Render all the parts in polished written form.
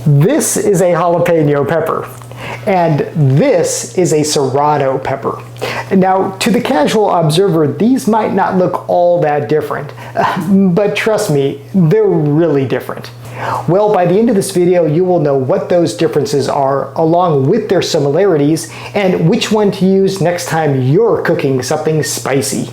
This is a jalapeno pepper, and this is a Serrano pepper. Now, to the casual observer, these might not look all that different, but trust me, they're really different. Well, by the end of this video, you will know what those differences are, along with their similarities, and which one to use next time you're cooking something spicy.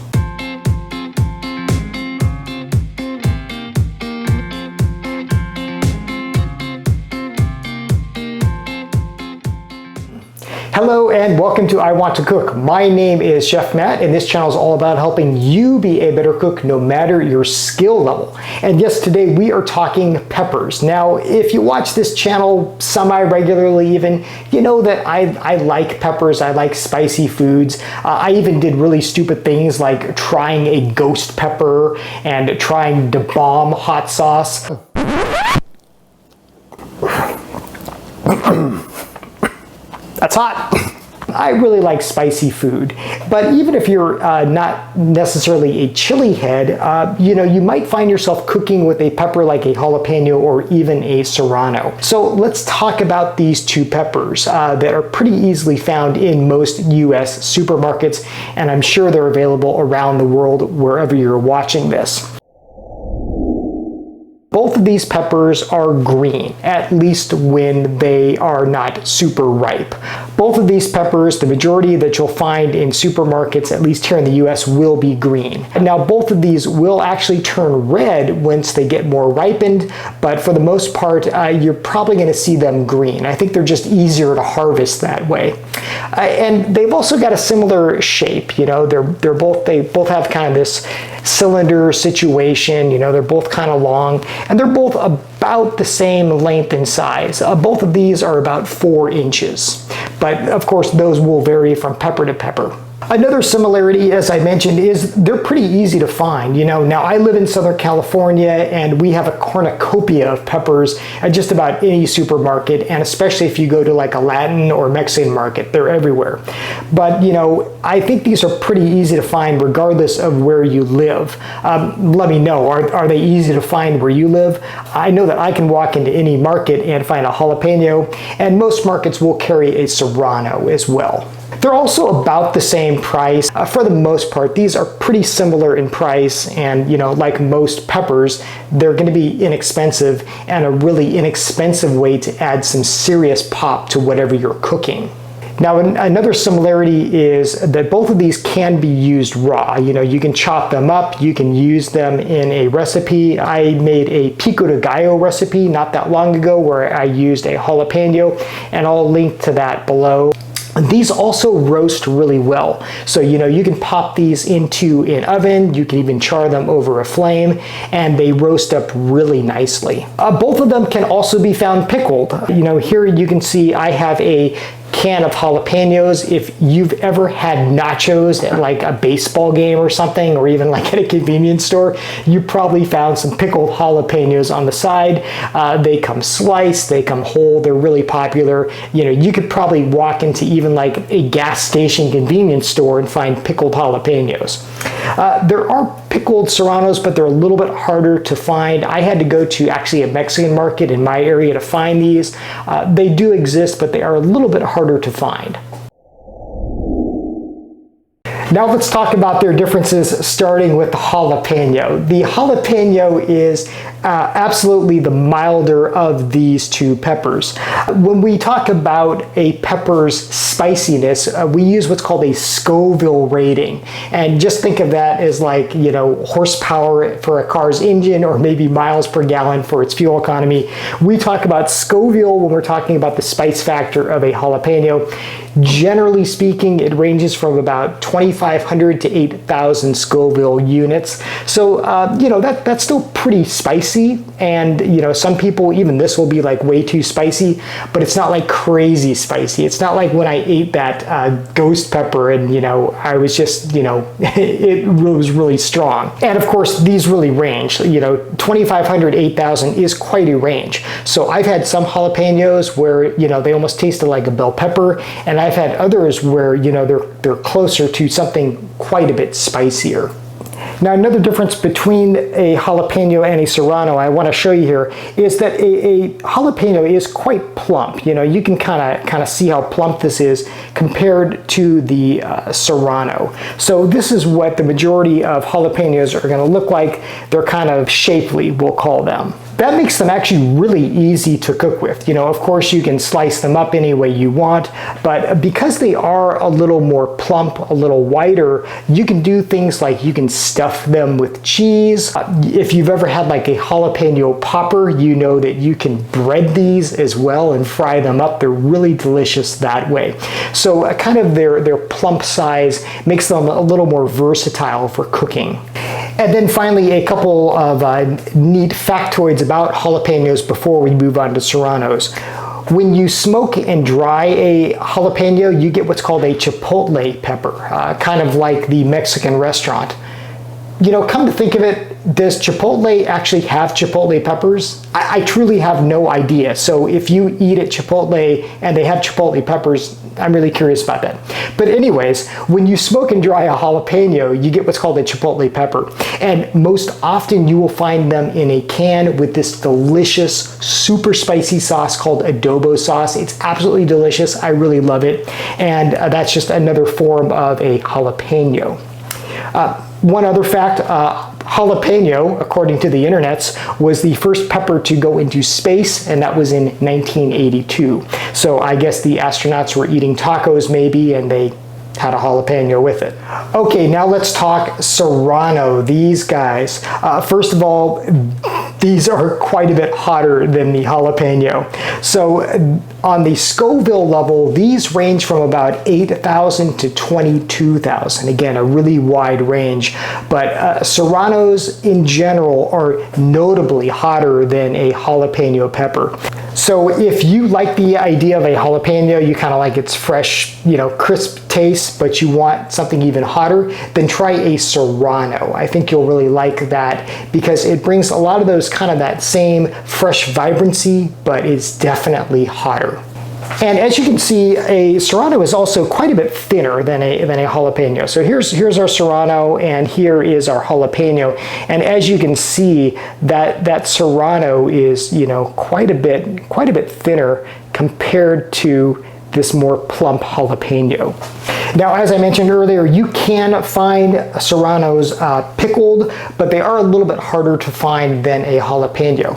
Hello and welcome to I Want to Cook. My name is Chef Matt, and this channel is all about helping you be a better cook no matter your skill level. And yes, today we are talking peppers. Now, if you watch this channel semi-regularly even, you know that I like peppers, I like spicy foods. I even did really stupid things like trying a ghost pepper and trying to bomb hot sauce. That's hot. I really like spicy food, but even if you're not necessarily a chili head, you might find yourself cooking with a pepper like a jalapeno or even a Serrano. So let's talk about these two peppers that are pretty easily found in most US supermarkets, and I'm sure they're available around the world wherever you're watching this. Both of these peppers are green, at least when they are not super ripe. Both of these peppers, the majority that you'll find in supermarkets, at least here in the US, will be green. Now, both of these will actually turn red once they get more ripened, but for the most part, you're probably going to see them green. I think they're just easier to harvest that way. And they've also got a similar shape. They both have kind of this cylinder situation. They're both kind of long, and they're both about the same length and size. Both of these are about 4 inches, but of course those will vary from pepper to pepper. Another similarity, as I mentioned, is they're pretty easy to find. Now I live in Southern California, and we have a cornucopia of peppers at just about any supermarket, and especially if you go to like a Latin or Mexican market, they're everywhere. But I think these are pretty easy to find regardless of where you live. Let me know, are they easy to find where you live? I know that I can walk into any market and find a jalapeno, and most markets will carry a Serrano as well. They're also about the same price. For the most part, these are pretty similar in price, and like most peppers, they're going to be inexpensive, and a really inexpensive way to add some serious pop to whatever you're cooking. Now, another similarity is that both of these can be used raw. You can chop them up, you can use them in a recipe. I made a pico de gallo recipe not that long ago where I used a jalapeno, and I'll link to that below. These also roast really well. So, you can pop these into an oven, you can even char them over a flame, and they roast up really nicely. Both of them can also be found pickled. Here you can see I have a can of jalapenos. If you've ever had nachos at like a baseball game or something, or even like at a convenience store, you probably found some pickled jalapenos on the side. They come sliced, they come whole, they're really popular. You could probably walk into even like a gas station convenience store and find pickled jalapenos. There are pickled Serranos, but they're a little bit harder to find. I had to go to actually a Mexican market in my area to find these. They do exist, but they are a little bit harder to find. Now let's talk about their differences, starting with the jalapeno. The jalapeno is absolutely the milder of these two peppers. When we talk about a pepper's spiciness, we use what's called a Scoville rating. And just think of that as like, horsepower for a car's engine, or maybe miles per gallon for its fuel economy. We talk about Scoville when we're talking about the spice factor of a jalapeno. Generally speaking, it ranges from about 2,500 to 8,000 Scoville units. So, that's still pretty spicy. And, some people, even this will be like way too spicy, but it's not like crazy spicy. It's not like when I ate that ghost pepper and, I was just, it was really strong. And of course, these really range. 2,500, 8,000 is quite a range. So I've had some jalapenos where, they almost tasted like a bell pepper, and I've had others where, they're closer to something quite a bit spicier. Now, another difference between a jalapeno and a serrano I want to show you here is that a jalapeno is quite plump. You know, you can kind of see how plump this is compared to the serrano. So this is what the majority of jalapenos are going to look like. They're kind of shapely, we'll call them. That makes them actually really easy to cook with. You know, of course you can slice them up any way you want, but because they are a little more plump, a little wider, you can do things like you can stuff them with cheese. If you've ever had like a jalapeno popper, you know that you can bread these as well and fry them up. They're really delicious that way. So kind of their plump size makes them a little more versatile for cooking. And then finally, a couple of neat factoids about jalapenos before we move on to serranos. When you smoke and dry a jalapeno, you get what's called a chipotle pepper, kind of like the Mexican restaurant. You know, come to think of it, does Chipotle actually have chipotle peppers? I truly have no idea. So if you eat at Chipotle and they have chipotle peppers, I'm really curious about that. But anyways, when you smoke and dry a jalapeno, you get what's called a chipotle pepper. And most often you will find them in a can with this delicious, super spicy sauce called adobo sauce. It's absolutely delicious. I really love it. And that's just another form of a jalapeno. One other fact, jalapeno, according to the internets, was the first pepper to go into space, and that was in 1982. So I guess the astronauts were eating tacos maybe, and they had a jalapeno with it. Okay, now let's talk serrano. These guys, first of all, these are quite a bit hotter than the jalapeno. So on the Scoville level, these range from about 8,000 to 22,000. Again, a really wide range, but serranos in general are notably hotter than a jalapeno pepper. So if you like the idea of a jalapeno, you kind of like its fresh, you know, crisp taste, but you want something even hotter, then try a serrano. I think you'll really like that because it brings a lot of those kind of that same fresh vibrancy, but it's definitely hotter. And as you can see, a serrano is also quite a bit thinner than a jalapeno. So here's our serrano, and here is our jalapeno. And as you can see, that serrano is, you know, quite a bit thinner compared to this more plump jalapeno. Now, as I mentioned earlier, you can find serranos pickled, but they are a little bit harder to find than a jalapeno.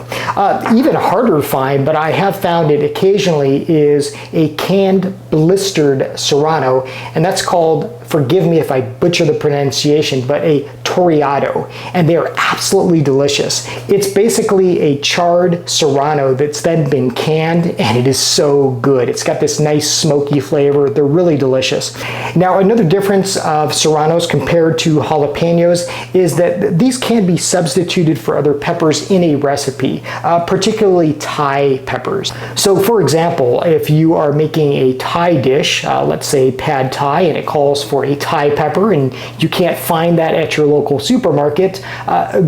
Even harder to find, but I have found it occasionally, is a canned blistered serrano, and that's called, forgive me if I butcher the pronunciation, but a toreado, and they are absolutely delicious. It's basically a charred serrano that's then been canned, and it is so good. It's got this nice smoky flavor. They're really delicious. Now, another difference of serranos compared to jalapenos is that these can be substituted for other peppers in a recipe, particularly Thai peppers. So for example, if you are making a Thai dish, let's say pad Thai, and it calls for a Thai pepper, and you can't find that at your local supermarket,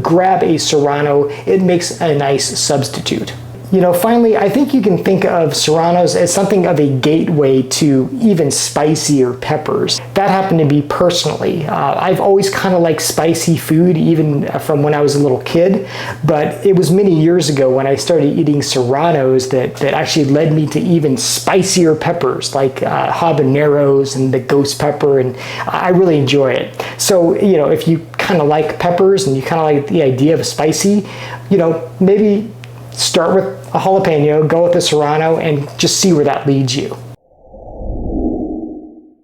grab a serrano. It makes a nice substitute. You know, finally, I think you can think of serranos as something of a gateway to even spicier peppers. That happened to me personally. I've always kind of liked spicy food, even from when I was a little kid, but it was many years ago when I started eating serranos that actually led me to even spicier peppers, like habaneros and the ghost pepper, and I really enjoy it. So, you know, if you kind of like peppers and you kind of like the idea of spicy, you know, maybe start with a jalapeno, go with a serrano, and just see where that leads you.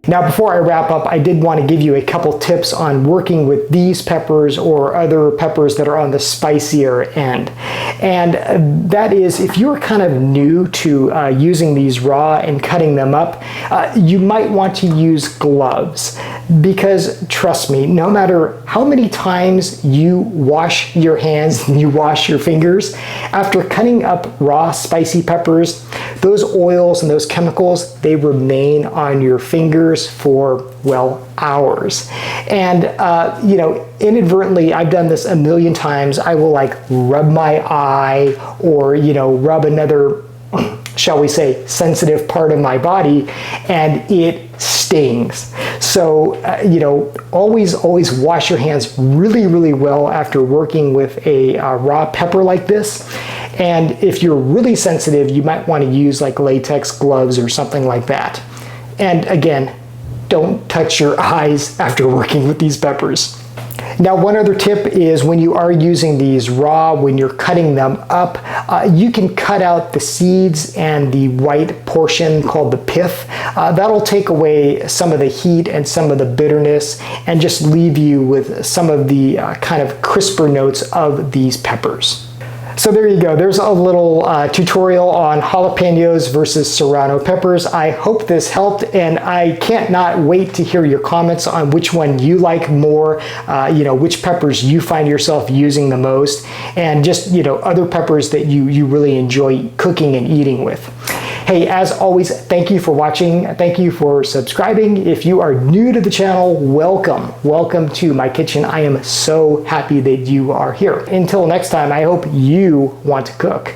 Now, before I wrap up, I did want to give you a couple tips on working with these peppers or other peppers that are on the spicier end. And that is, if you're kind of new to using these raw and cutting them up, you might want to use gloves. Because trust me, no matter how many times you wash your hands and you wash your fingers, after cutting up raw spicy peppers, those oils and those chemicals, they remain on your fingers for, well, hours. And, you know, inadvertently, I've done this a million times. I will like rub my eye or, you know, rub another, shall we say, sensitive part of my body, and it stings. So, always wash your hands really well after working with a raw pepper like this. And if you're really sensitive, you might want to use like latex gloves or something like that. And again, don't touch your eyes after working with these peppers. Now, one other tip is when you are using these raw, when you're cutting them up, you can cut out the seeds and the white portion called the pith. That'll take away some of the heat and some of the bitterness and just leave you with some of the kind of crisper notes of these peppers. So there you go. There's a little tutorial on jalapenos versus serrano peppers. I hope this helped, and I can't not wait to hear your comments on which one you like more, which peppers you find yourself using the most, and just, other peppers that you really enjoy cooking and eating with. Hey, as always, thank you for watching. Thank you for subscribing. If you are new to the channel, welcome. Welcome to my kitchen. I am so happy that you are here. Until next time, I hope you want to cook.